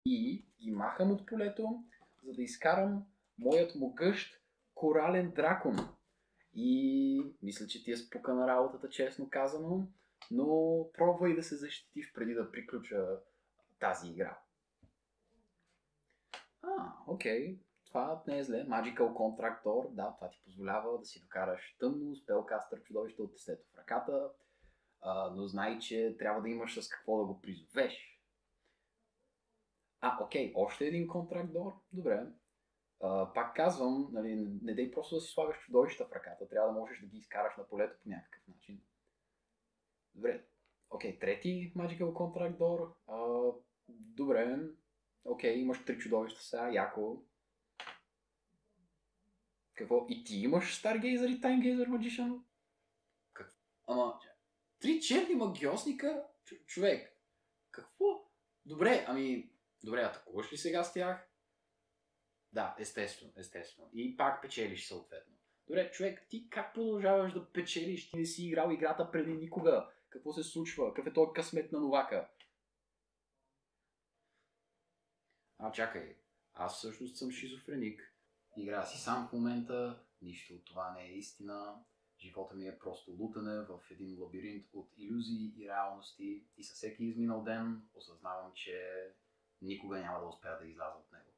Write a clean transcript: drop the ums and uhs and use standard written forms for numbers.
и ги махам от полето, за да изкарам моят могъщ корален дракон. И мисля, че ти е спука на работата, честно казано, но пробвай да се защитиш преди да приключа тази игра. Окей. Това не е зле. Magical Contract Door, да, това ти позволява да си докараш тъмно, спелкастър, чудовище от тестето в ръката, но знай, че трябва да имаш с какво да го призовеш. Окей, още един контракт Door. Добре. Пак казвам, нали, не дей просто да си слагаш чудовища в ръката, трябва да можеш да ги изкараш на полето по някакъв начин. Добре. Окей, трети Magical Contract Door. Добре. Окей, имаш три чудовища сега, яко. Какво? И ти имаш Stargazer и Timegazer Magician? Какво? Три черни магиосника? Човек, какво? Добре, атакуваш ли сега с тях? Да, естествено. И пак печелиш съответно. Добре, човек, ти как продължаваш да печелиш? Ти не си играл играта преди никога. Какво се случва? Какъв е този късмет на новака? Чакай. Аз всъщност съм шизофреник. Игра си сам в момента, нищо от това не е истина. Живота ми е просто лутане в един лабиринт от илюзии и реалности и със всеки изминал ден осъзнавам, че никога няма да успея да изляза от него.